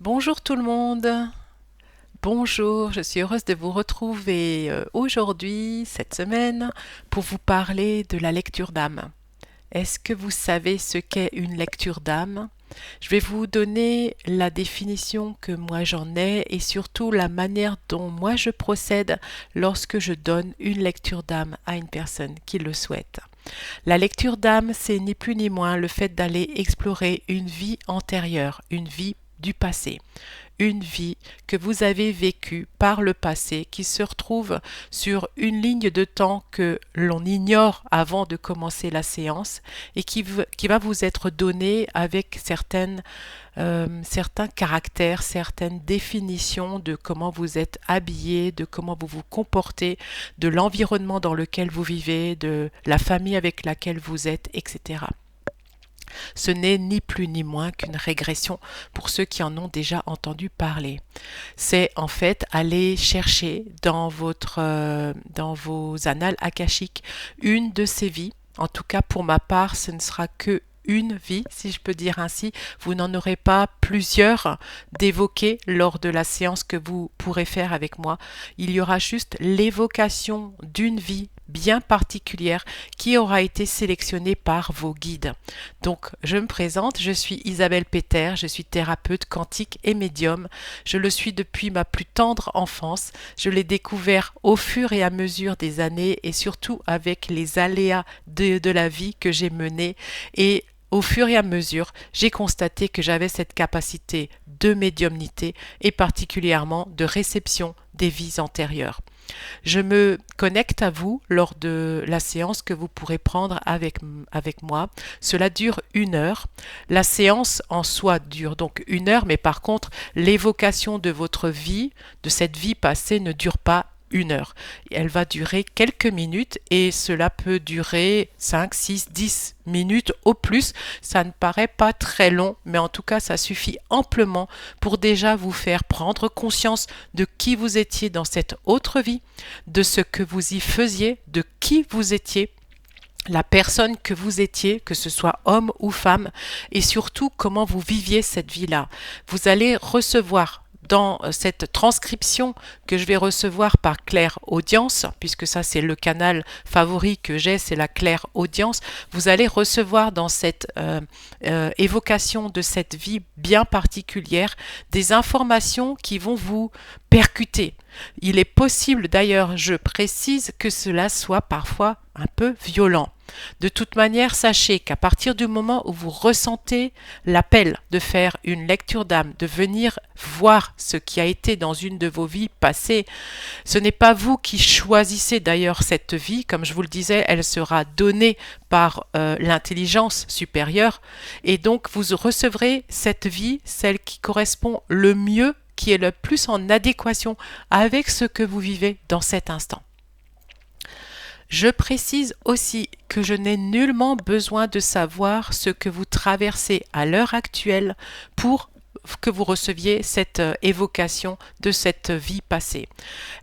Bonjour tout le monde. Bonjour, je suis heureuse de vous retrouver aujourd'hui, cette semaine, pour vous parler de la lecture d'âme. Est-ce que vous savez ce qu'est une lecture d'âme? Je vais vous donner la définition que moi j'en ai et surtout la manière dont moi je procède lorsque je donne une lecture d'âme à une personne qui le souhaite. La lecture d'âme, c'est ni plus ni moins le fait d'aller explorer une vie antérieure, une vie du passé, une vie que vous avez vécue par le passé qui se retrouve sur une ligne de temps que l'on ignore avant de commencer la séance et qui va vous être donnée avec certains caractères, certaines définitions de comment vous êtes habillé, de comment vous vous comportez, de l'environnement dans lequel vous vivez, de la famille avec laquelle vous êtes, etc. Ce n'est ni plus ni moins qu'une régression pour ceux qui en ont déjà entendu parler. C'est en fait aller chercher dans vos annales akashiques une de ces vies. En tout cas, pour ma part, ce ne sera que une vie, si je peux dire ainsi. Vous n'en aurez pas plusieurs d'évoquer lors de la séance que vous pourrez faire avec moi. Il y aura juste l'évocation d'une vie bien particulière qui aura été sélectionnée par vos guides. Donc, je me présente, je suis Isabelle Peter, je suis thérapeute quantique et médium. Je le suis depuis ma plus tendre enfance. Je l'ai découvert au fur et à mesure des années et surtout avec les aléas de la vie que j'ai menée et au fur et à mesure, j'ai constaté que j'avais cette capacité de médiumnité et particulièrement de réception des vies antérieures. Je me connecte à vous lors de la séance que vous pourrez prendre avec moi. Cela dure 1 heure. La séance en soi dure donc 1 heure, mais par contre, l'évocation de votre vie, de cette vie passée, ne dure pas 1 heure. Elle va durer quelques minutes et cela peut durer 5, 6, 10 minutes au plus. Ça ne paraît pas très long, mais en tout cas, ça suffit amplement pour déjà vous faire prendre conscience de qui vous étiez dans cette autre vie, de ce que vous y faisiez, de qui vous étiez, la personne que vous étiez, que ce soit homme ou femme, et surtout comment vous viviez cette vie-là. Vous allez recevoir dans cette transcription que je vais recevoir par claire audience, puisque ça c'est le canal favori que j'ai, c'est la claire audience, vous allez recevoir dans cette évocation de cette vie bien particulière des informations qui vont vous percuter. Il est possible d'ailleurs, je précise, que cela soit parfois un peu violent. De toute manière, sachez qu'à partir du moment où vous ressentez l'appel de faire une lecture d'âme, de venir voir ce qui a été dans une de vos vies passées, ce n'est pas vous qui choisissez d'ailleurs cette vie, comme je vous le disais, elle sera donnée par l'intelligence supérieure, et donc vous recevrez cette vie, celle qui correspond le mieux, qui est le plus en adéquation avec ce que vous vivez dans cet instant. Je précise aussi que je n'ai nullement besoin de savoir ce que vous traversez à l'heure actuelle pour que vous receviez cette évocation de cette vie passée.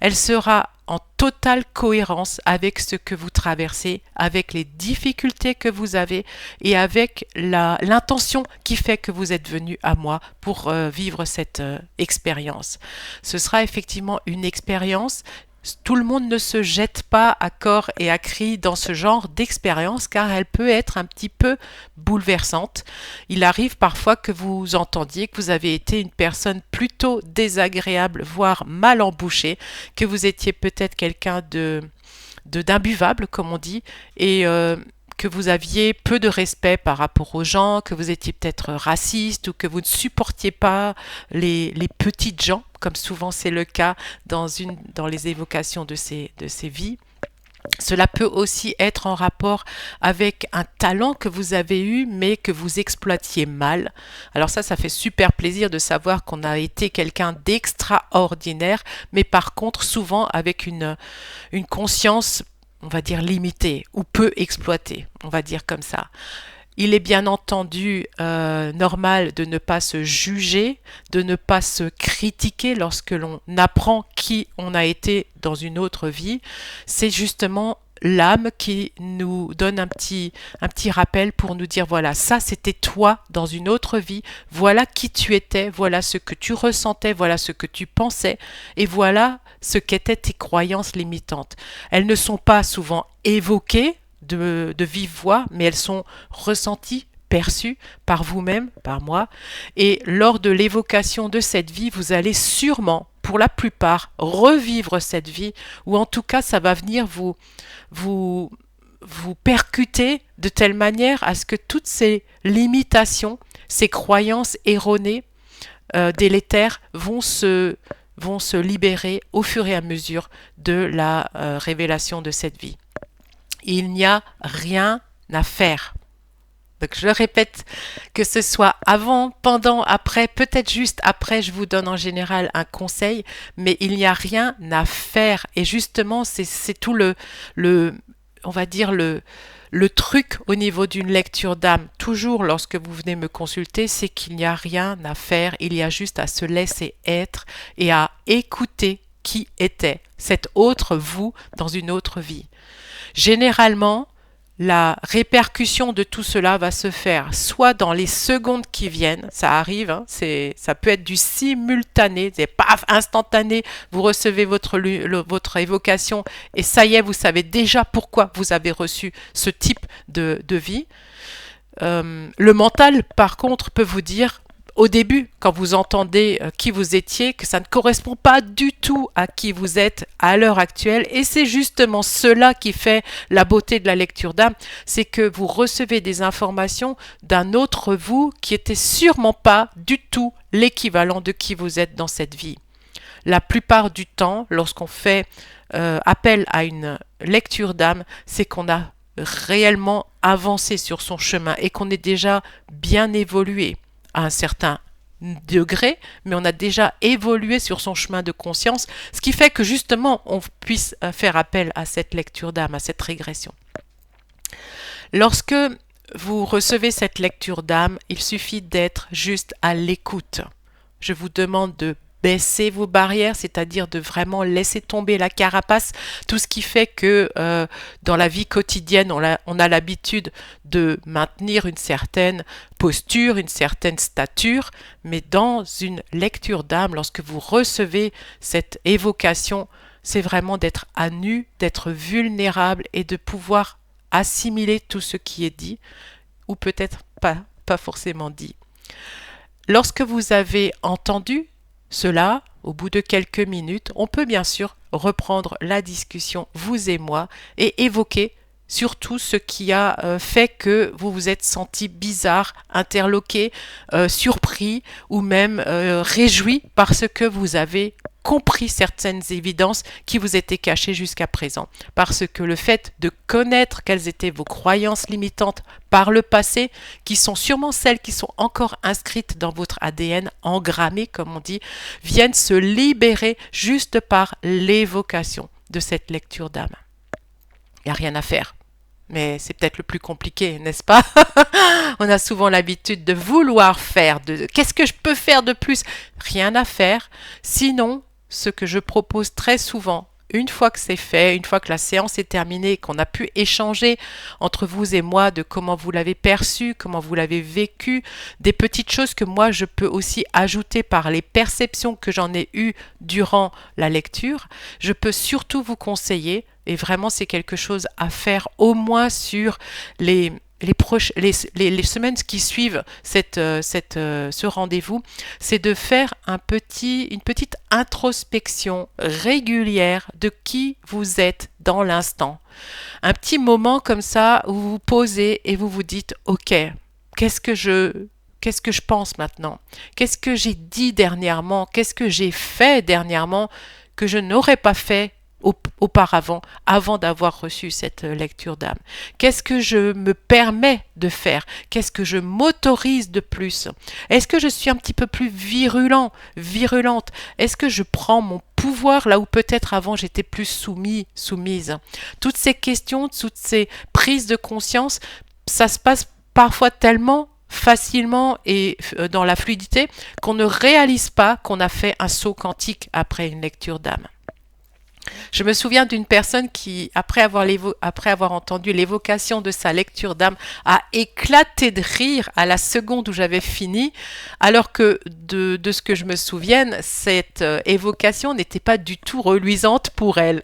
Elle sera en totale cohérence avec ce que vous traversez, avec les difficultés que vous avez et avec l'intention qui fait que vous êtes venu à moi pour vivre cette expérience. Ce sera effectivement une expérience. Tout le monde ne se jette pas à corps et à cri dans ce genre d'expérience car elle peut être un petit peu bouleversante. Il arrive parfois que vous entendiez que vous avez été une personne plutôt désagréable, voire mal embouchée, que vous étiez peut-être quelqu'un d'imbuvable, comme on dit, et que vous aviez peu de respect par rapport aux gens, que vous étiez peut-être raciste ou que vous ne supportiez pas les petites gens, comme souvent c'est le cas dans les évocations de ces vies. Cela peut aussi être en rapport avec un talent que vous avez eu mais que vous exploitiez mal. Alors ça fait super plaisir de savoir qu'on a été quelqu'un d'extraordinaire, mais par contre souvent avec une conscience, on va dire limitée ou peu exploitée, on va dire comme ça. Il est bien entendu normal de ne pas se juger, de ne pas se critiquer lorsque l'on apprend qui on a été dans une autre vie. C'est justement l'âme qui nous donne un petit rappel pour nous dire, voilà, ça c'était toi dans une autre vie, voilà qui tu étais, voilà ce que tu ressentais, voilà ce que tu pensais, et voilà ce qu'étaient tes croyances limitantes. Elles ne sont pas souvent évoquées de vive voix, mais elles sont ressenties, perçues par vous-même, par moi, et lors de l'évocation de cette vie, vous allez sûrement, pour la plupart, revivre cette vie, ou en tout cas, ça va venir vous, vous percuter de telle manière à ce que toutes ces limitations, ces croyances erronées, délétères, vont se libérer au fur et à mesure de la révélation de cette vie. Il n'y a rien à faire. Donc je le répète, que ce soit avant, pendant, après, peut-être juste après, je vous donne en général un conseil, mais il n'y a rien à faire. Et justement, c'est tout on va dire le truc au niveau d'une lecture d'âme, toujours lorsque vous venez me consulter, c'est qu'il n'y a rien à faire, il y a juste à se laisser être et à écouter qui était cet autre vous dans une autre vie. Généralement, la répercussion de tout cela va se faire soit dans les secondes qui viennent, ça arrive, hein, ça peut être du simultané, c'est paf, instantané, vous recevez votre évocation et ça y est, vous savez déjà pourquoi vous avez reçu ce type de vie. Le mental, par contre, peut vous dire, au début, quand vous entendez qui vous étiez, que ça ne correspond pas du tout à qui vous êtes à l'heure actuelle. Et c'est justement cela qui fait la beauté de la lecture d'âme, c'est que vous recevez des informations d'un autre vous qui n'était sûrement pas du tout l'équivalent de qui vous êtes dans cette vie. La plupart du temps, lorsqu'on fait appel à une lecture d'âme, c'est qu'on a réellement avancé sur son chemin et qu'on est déjà bien évolué à un certain degré, mais on a déjà évolué sur son chemin de conscience, ce qui fait que justement on puisse faire appel à cette lecture d'âme, à cette régression. Lorsque vous recevez cette lecture d'âme, il suffit d'être juste à l'écoute. Je vous demande de baisser vos barrières, c'est-à-dire de vraiment laisser tomber la carapace, tout ce qui fait que dans la vie quotidienne, on a l'habitude de maintenir une certaine posture, une certaine stature, mais dans une lecture d'âme, lorsque vous recevez cette évocation, c'est vraiment d'être à nu, d'être vulnérable et de pouvoir assimiler tout ce qui est dit, ou peut-être pas forcément dit. Lorsque vous avez entendu cela, au bout de quelques minutes, on peut bien sûr reprendre la discussion, vous et moi, et évoquer surtout ce qui a fait que vous vous êtes senti bizarre, interloqué, surpris ou même réjoui parce que vous avez compris certaines évidences qui vous étaient cachées jusqu'à présent. Parce que le fait de connaître quelles étaient vos croyances limitantes par le passé, qui sont sûrement celles qui sont encore inscrites dans votre ADN, engrammées comme on dit, viennent se libérer juste par l'évocation de cette lecture d'âme. Il n'y a rien à faire. Mais c'est peut-être le plus compliqué, n'est-ce pas? On a souvent l'habitude de vouloir faire, qu'est-ce que je peux faire de plus? Rien à faire. Sinon, ce que je propose très souvent, une fois que c'est fait, une fois que la séance est terminée, qu'on a pu échanger entre vous et moi de comment vous l'avez perçu, comment vous l'avez vécu, des petites choses que moi je peux aussi ajouter par les perceptions que j'en ai eues durant la lecture, je peux surtout vous conseiller, et vraiment c'est quelque chose à faire au moins sur les semaines qui suivent ce rendez-vous, c'est de faire une petite introspection régulière de qui vous êtes dans l'instant. Un petit moment comme ça où vous vous posez et vous vous dites « Ok, qu'est-ce que je pense maintenant? Qu'est-ce que j'ai dit dernièrement? Qu'est-ce que j'ai fait dernièrement que je n'aurais pas fait auparavant, avant d'avoir reçu cette lecture d'âme? Qu'est-ce que je me permets de faire? Qu'est-ce que je m'autorise de plus? Est-ce que je suis un petit peu plus virulente? Est-ce que je prends mon pouvoir là où peut-être avant j'étais plus soumise? Toutes ces questions, toutes ces prises de conscience, ça se passe parfois tellement facilement et dans la fluidité qu'on ne réalise pas qu'on a fait un saut quantique après une lecture d'âme. Je me souviens d'une personne qui, après avoir entendu l'évocation de sa lecture d'âme, a éclaté de rire à la seconde où j'avais fini, alors que de ce que je me souvienne, cette évocation n'était pas du tout reluisante pour elle.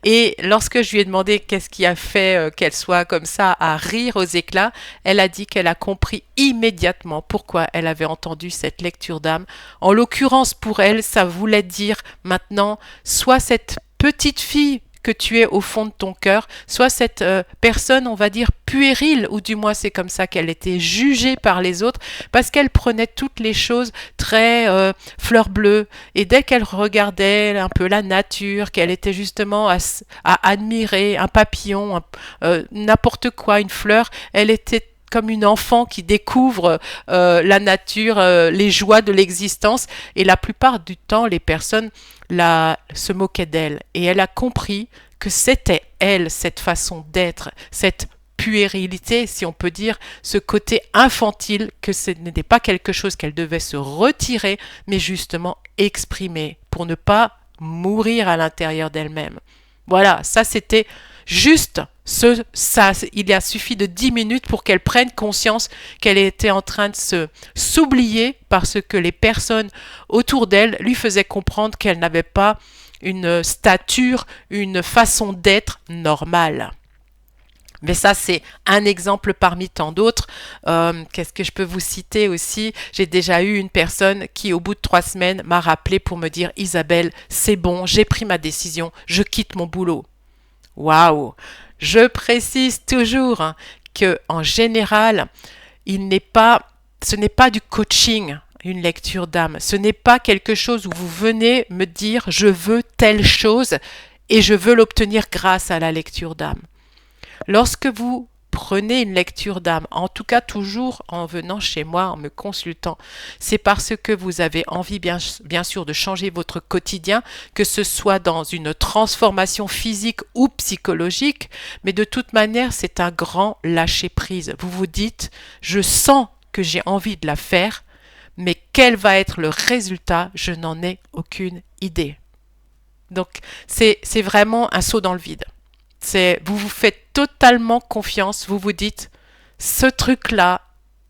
Et lorsque je lui ai demandé qu'est-ce qui a fait qu'elle soit comme ça à rire aux éclats, elle a dit qu'elle a compris immédiatement pourquoi elle avait entendu cette lecture d'âme. En l'occurrence, pour elle, ça voulait dire maintenant, soit cette petite fille que tu es au fond de ton cœur, soit cette personne, on va dire, puérile, ou du moins c'est comme ça qu'elle était jugée par les autres, parce qu'elle prenait toutes les choses très fleur bleue, et dès qu'elle regardait un peu la nature, qu'elle était justement à admirer un papillon, n'importe quoi, une fleur, elle était comme une enfant qui découvre la nature, les joies de l'existence, et la plupart du temps, les personnes se moquaient d'elle. Et elle a compris que c'était elle, cette façon d'être, cette puérilité, si on peut dire, ce côté infantile, que ce n'était pas quelque chose qu'elle devait se retirer, mais justement exprimer, pour ne pas mourir à l'intérieur d'elle-même. Voilà, ça c'était juste ça. Il a suffi de 10 minutes pour qu'elle prenne conscience qu'elle était en train de s'oublier parce que les personnes autour d'elle lui faisaient comprendre qu'elle n'avait pas une stature, une façon d'être normale. Mais ça, c'est un exemple parmi tant d'autres. Qu'est-ce que je peux vous citer aussi? J'ai déjà eu une personne qui, au bout de 3 semaines, m'a rappelé pour me dire « Isabelle, c'est bon, j'ai pris ma décision, je quitte mon boulot. » Waouh! Je précise toujours que en général, ce n'est pas du coaching, une lecture d'âme. Ce n'est pas quelque chose où vous venez me dire « Je veux telle chose et je veux l'obtenir grâce à la lecture d'âme. » Lorsque vous prenez une lecture d'âme, en tout cas toujours en venant chez moi, en me consultant, c'est parce que vous avez envie bien sûr de changer votre quotidien, que ce soit dans une transformation physique ou psychologique, mais de toute manière c'est un grand lâcher-prise. Vous vous dites, je sens que j'ai envie de la faire, mais quel va être le résultat? Je n'en ai aucune idée. Donc c'est vraiment un saut dans le vide. Vous vous faites totalement confiance, vous vous dites, ce truc-là,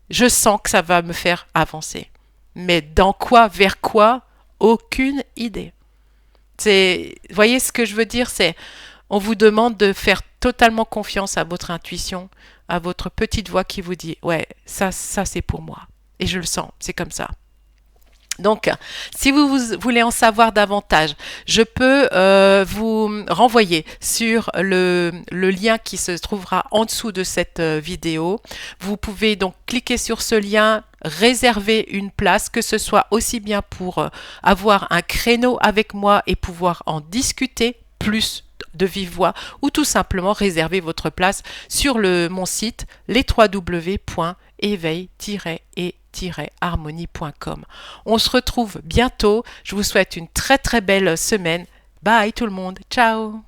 je sens que ça va me faire avancer. Mais dans quoi, vers quoi, aucune idée. Vous voyez ce que je veux dire, on vous demande de faire totalement confiance à votre intuition, à votre petite voix qui vous dit, ouais, ça c'est pour moi. Et je le sens, c'est comme ça. Donc, si vous voulez en savoir davantage, je peux vous renvoyer sur le lien qui se trouvera en dessous de cette vidéo. Vous pouvez donc cliquer sur ce lien, réserver une place, que ce soit aussi bien pour avoir un créneau avec moi et pouvoir en discuter plus de vive voix, ou tout simplement réserver votre place sur mon site les www.éveil-et-harmonie.com. On se retrouve bientôt. Je vous souhaite une très très belle semaine. Bye tout le monde. Ciao.